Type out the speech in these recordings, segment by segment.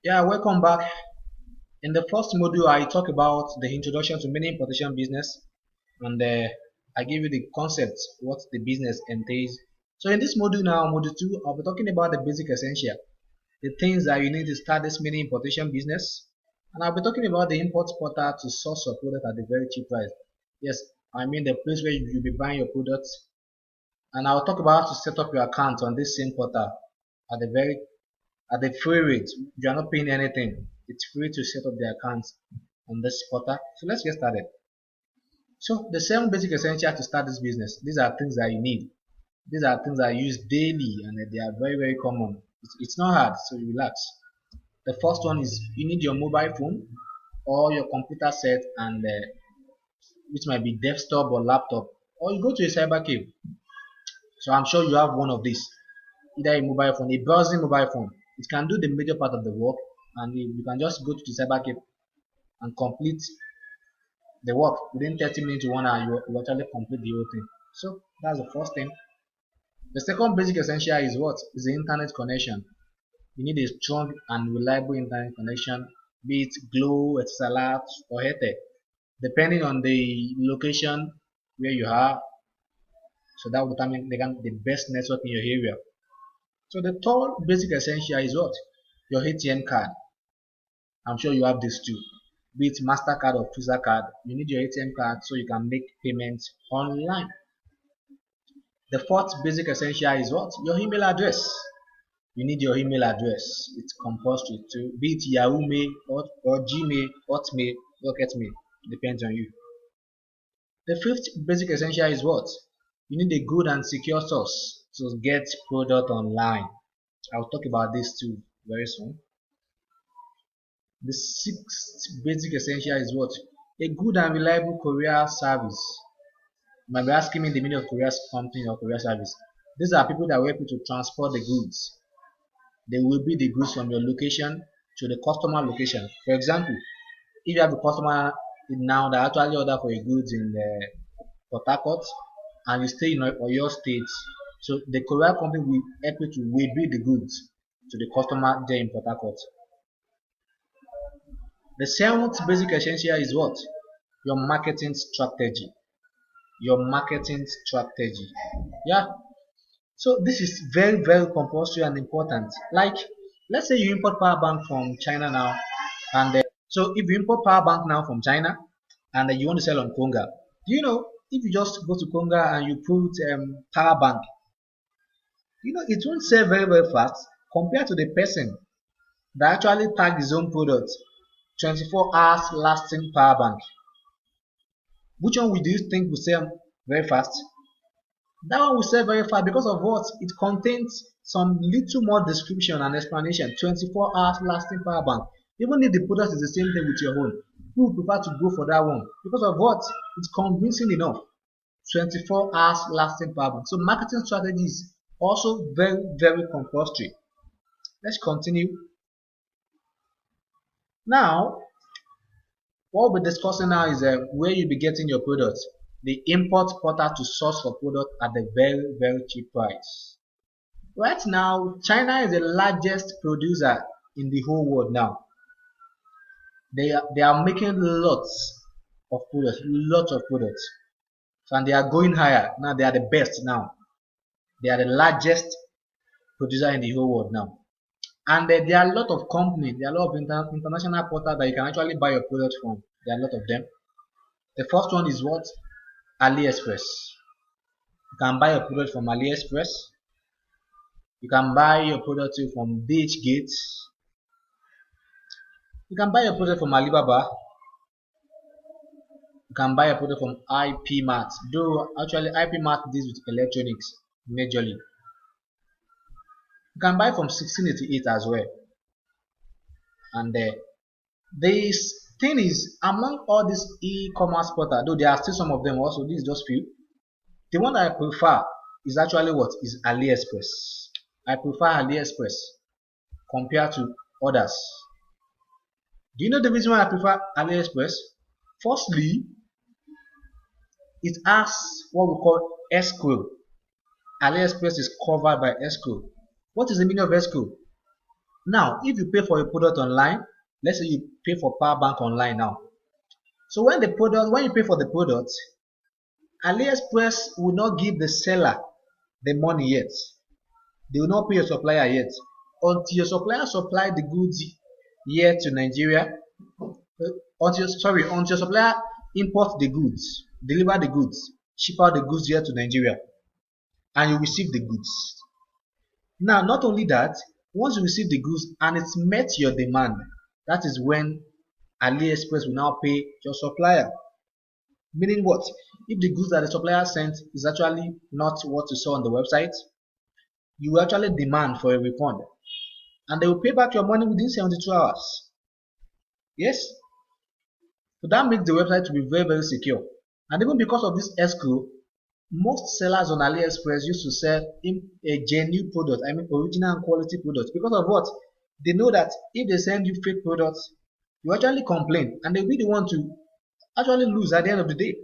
Yeah, welcome back. In the first module, I talk about the introduction to mini importation business, and I give you the concept, what the business entails. So in this module now, module two, I'll be talking about the basic essential, the things that you need to start this mini importation business, and I'll be talking about the import portal to source your product at a very cheap price. Yes, I mean the place where you'll be buying your products, and I'll talk about how to set up your account on this same portal at the very at the free rate. You are not paying anything. It's free to set up the accounts on this portal. So let's get started. So the 7 basic essentials to start this business. These are things that you need. These are things that I use daily and they are very common. It's not hard, so relax. The first one is you need your mobile phone or your computer set, and which might be desktop or laptop, or you go to a cyber cave. So I'm sure you have one of these, either a mobile phone, a browsing mobile phone. It can do the major part of the work, and you can just go to the cyber cave and complete the work within 30 minutes to 1 hour. You actually complete the whole thing. So that's the first thing. The second basic essential is what? Is the internet connection. You need a strong and reliable internet connection, be it Glo, Etisalat, or Airtel, depending on the location where you are. So that will determine the best network in your area. So the third basic essential is what? Your ATM card. I'm sure you have this too. Be it MasterCard or Visa card, you need your ATM card so you can make payments online. The fourth basic essential is what? Your email address. You need your email address. It's compulsory to be it Yahoo Mail or Gmail, Hotmail, Rocket Mail. Depends on you. The fifth basic essential is what? You need a good and secure source to get product online. I'll talk about this too very soon. The sixth basic essential is what? A good and reliable courier service. You might be asking me the meaning of courier company or courier service. These are people that will help you to transport the goods. They will be the goods from your location to the customer location. For example, if you have a customer now that actually order for your goods in Port Harcourt and you stay in your state, so the courier company will help you to waybill the goods to the customer there in Port Harcourt. The seventh basic essential is what? Your marketing strategy. Your marketing strategy. Yeah. So this is very compulsory and important. Like, let's say you import power bank from China now, and so if you import power bank now from China, and you want to sell on Konga, do you know if you just go to Konga and you put power bank, it won't sell very fast compared to the person that actually tag his own product, 24 hours lasting power bank. Which one do you think will sell very fast? That one will sell very fast because of what? It contains some little more description and explanation. 24 hours lasting power bank. Even if the product is the same thing with your own, you would prefer to go for that one because of what? It's convincing enough. 24 hours lasting power bank. So marketing strategy is also very compulsory. Let's continue. Now, what we'll be discussing now is where you'll be getting your products. The import portal to source for product at a very cheap price. Right now, China is the largest producer in the whole world now. They are making lots of products. So, and they are going higher. Now they are the best now. They are the largest producer in the whole world now. And there are a lot of companies, there are a lot of international portals that you can actually buy your product from. There are a lot of them. The first one is what? AliExpress. You can buy your product from AliExpress. You can buy your product from DHgate. You can buy your product from Alibaba. You can buy a product from IPMart. Though actually IPMart deals with electronics majorly. You can buy from 1688 as well. And this thing is, among all these e-commerce portals, though there are still some of them also, this is just few. The one that I prefer is actually what? Is AliExpress. I prefer AliExpress compared to others. Do you know the reason why I prefer AliExpress? Firstly, it has what we call escrow. AliExpress is covered by escrow. What is the meaning of escrow? Now, if you pay for a product online, let's say you pay for power bank online now. So when you pay for the product, AliExpress will not give the seller the money yet. They will not pay your supplier yet until your supplier supply the goods here to Nigeria. Until your supplier import the goods, deliver the goods, ship out the goods here to Nigeria, and you receive the goods. Now, not only that, once you receive the goods and it's met your demand, that is when AliExpress will now pay your supplier. Meaning what? If the goods that the supplier sent is actually not what you saw on the website, you will actually demand for a refund, and they will pay back your money within 72 hours. Yes? So that makes the website to be very, very secure. And even because of this escrow, most sellers on AliExpress used to sell a genuine product, I mean original and quality products. Because of what? They know that if they send you fake products, you actually complain, and they really want to actually lose at the end of the day.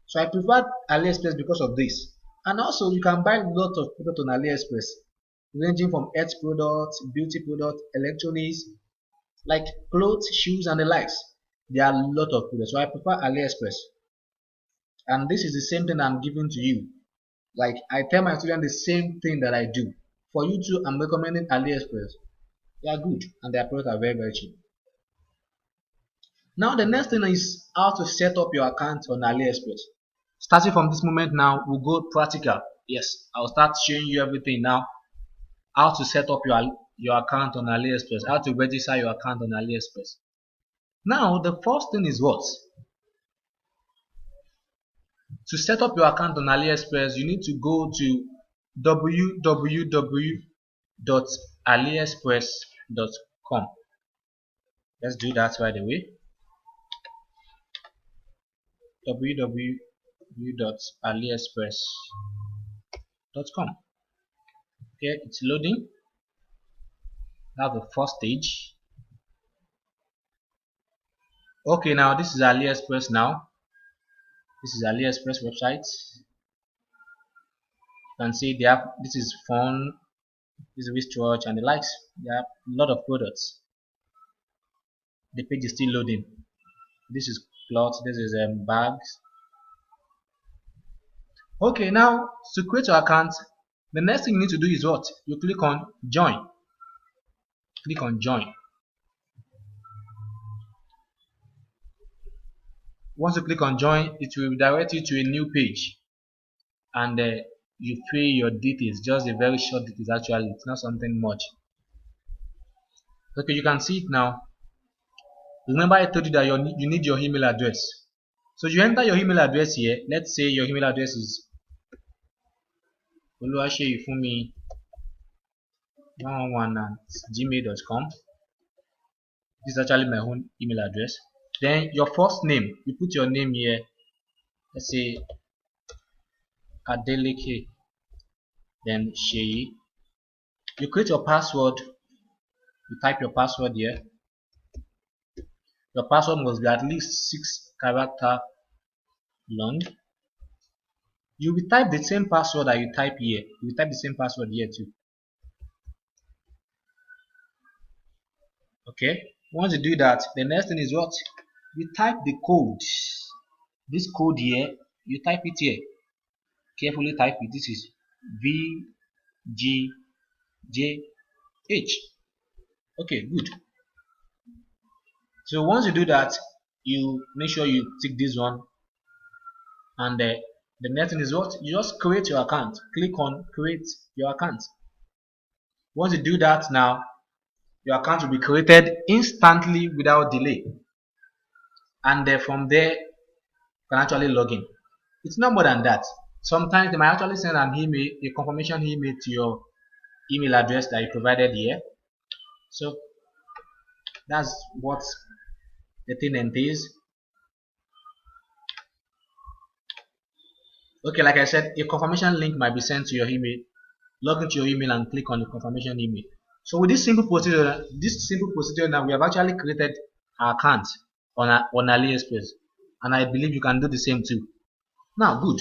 So I prefer AliExpress because of this. And also you can buy a lot of products on AliExpress, ranging from health products, beauty products, electronics, like clothes, shoes, and the likes. There are a lot of products. So I prefer AliExpress. And this is the same thing I'm giving to you. Like I tell my students the same thing that I do. For you too, I'm recommending AliExpress. They are good and their products are very, very cheap. Now the next thing is how to set up your account on AliExpress. Starting from this moment now, we'll go practical. Yes, I'll start showing you everything now. How to set up your account on AliExpress, how to register your account on AliExpress. Now the first thing is what? To set up your account on AliExpress, you need to go to www.aliexpress.com. Let's do that right away. www.aliexpress.com. Okay, it's loading. That's the first stage. Okay, now this is AliExpress now. This is AliExpress website. You can see they have, this is phone, this is wristwatch and the likes. They have a lot of products. The page is still loading. This is clothes, this is bags. Okay, now to create your account, the next thing you need to do is what? You click on join. Click on join. Once you click on join, it will direct you to a new page, and you fill your details, just a very short details. Actually, it's not something much. Okay, you can see it now. Remember I told you that you need your email address. So you enter your email address here. Let's say your email address is oluwaseyifumi111@gmail.com. This is actually my own email address. Then your first name, you put your name here. Let's say Adeleke, then Sheyi. You create your password. You type your password here. Your password must be at least 6 characters long. You will type the same password that you type here. You will type the same password here too. Okay. Once you do that, the next thing is what? You type the code. This code here, you type it here. Carefully type it. This is VGJH. Okay, good. So once you do that, you make sure you tick this one, and the next thing is what? You just create your account. Click on create your account. Once you do that, now your account will be created instantly without delay, and from there you can actually log in. It's not more than that. Sometimes they might actually send an email, a confirmation email to your email address that you provided here. So that's what the thing entails. Okay, like I said, a confirmation link might be sent to your email. Log into your email and click on the confirmation email. So with this simple procedure now, we have actually created our account on AliExpress, and I believe you can do the same too. Now, good.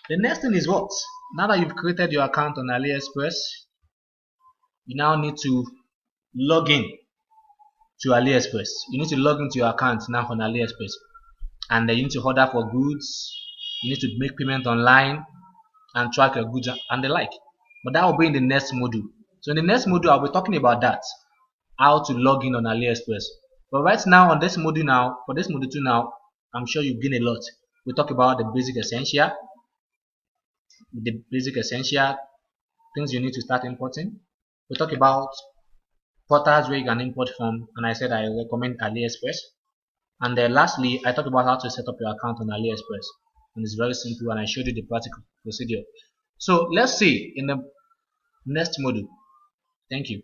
The next thing is what? Now that you've created your account on AliExpress, you now need to log in to AliExpress. You need to log into your account now on AliExpress, and then you need to order for goods. You need to make payment online and track your goods and the like. But that will be in the next module. So in the next module, I'll be talking about that, how to log in on AliExpress. But right now on this module now, for this module 2 now, I'm sure you gain a lot. We talk about the basic essential things you need to start importing. We talk about portals where you can import from, and I said I recommend AliExpress. And then lastly, I talked about how to set up your account on AliExpress, and it's very simple, and I showed you the practical procedure. So let's see in the next module. Thank you.